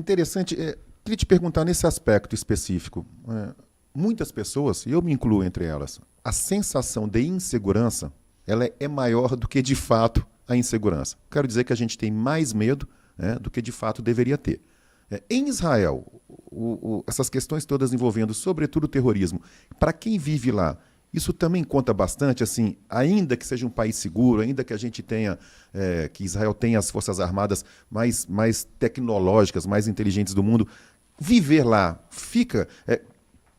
interessante. Queria te perguntar nesse aspecto específico. Muitas pessoas, e eu me incluo entre elas, a sensação de insegurança ela é maior do que de fato a insegurança. Quero dizer que a gente tem mais medo, né, do que de fato deveria ter. Em Israel, essas questões todas envolvendo, sobretudo, o terrorismo, para quem vive lá, isso também conta bastante, assim, ainda que seja um país seguro, ainda que a gente tenha, que Israel tenha as forças armadas mais tecnológicas, mais inteligentes do mundo, viver lá fica...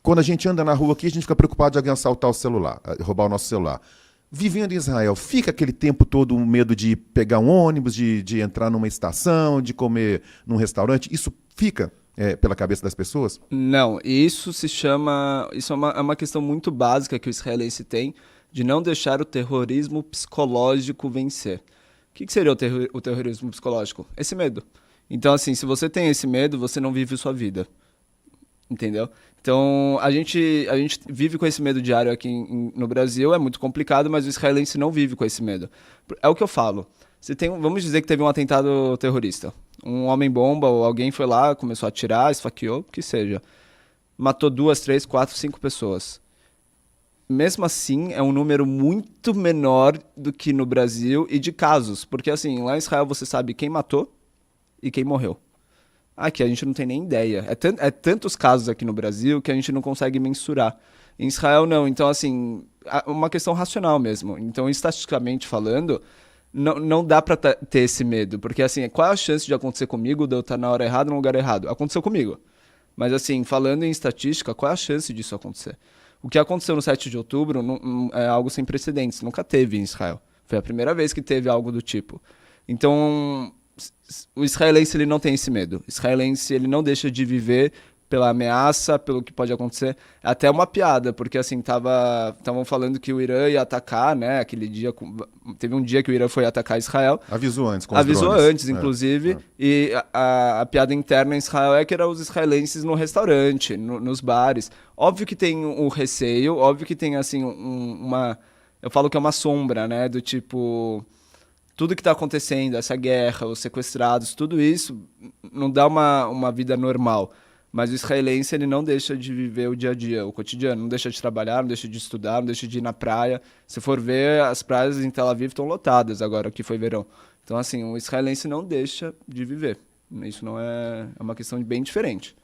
quando a gente anda na rua aqui, a gente fica preocupado de alguém assaltar o celular, roubar o nosso celular. Vivendo em Israel, fica aquele tempo todo um medo de pegar um ônibus, de entrar numa estação, de comer num restaurante? Isso fica pela cabeça das pessoas? Não, isso se chama. Isso é uma questão muito básica que o israelense tem de não deixar o terrorismo psicológico vencer. O que seria o terrorismo psicológico? Esse medo. Então, assim, se você tem esse medo, você não vive sua vida. Entendeu? Então, a gente vive com esse medo diário aqui no Brasil, é muito complicado, mas o israelense não vive com esse medo. É o que eu falo. Vamos dizer que teve um atentado terrorista. Um homem-bomba ou alguém foi lá, começou a atirar, esfaqueou, o que seja. Matou 2, 3, 4, 5 pessoas. Mesmo assim, é um número muito menor do que no Brasil e de casos. Porque, assim, lá em Israel você sabe quem matou e quem morreu. Aqui a gente não tem nem ideia. É tantos casos aqui no Brasil que a gente não consegue mensurar. Em Israel, não. Então, assim, é uma questão racional mesmo. Então, estatisticamente falando, não dá pra ter esse medo. Porque, assim, qual é a chance de acontecer comigo, de eu estar na hora errada, no lugar errado? Aconteceu comigo. Mas, assim, falando em estatística, qual é a chance disso acontecer? O que aconteceu no 7 de outubro é algo sem precedentes. Nunca teve em Israel. Foi a primeira vez que teve algo do tipo. Então... o israelense ele não tem esse medo. O israelense ele não deixa de viver pela ameaça, pelo que pode acontecer. É até uma piada, porque assim, estavam falando que o Irã ia atacar, né? Aquele dia, teve um dia que o Irã foi atacar Israel. Avisou antes com os Avisou drones. antes, inclusive. E a piada interna em Israel é que eram os israelenses no restaurante, nos bares. Óbvio que tem o receio, óbvio que tem assim eu falo que é uma sombra, né? Do tipo... tudo que está acontecendo, essa guerra, os sequestrados, tudo isso não dá uma vida normal. Mas o israelense ele não deixa de viver o dia a dia, o cotidiano. Não deixa de trabalhar, não deixa de estudar, não deixa de ir na praia. Se for ver, as praias em Tel Aviv estão lotadas agora, que foi verão. Então, assim, o israelense não deixa de viver. Isso não é uma questão bem diferente.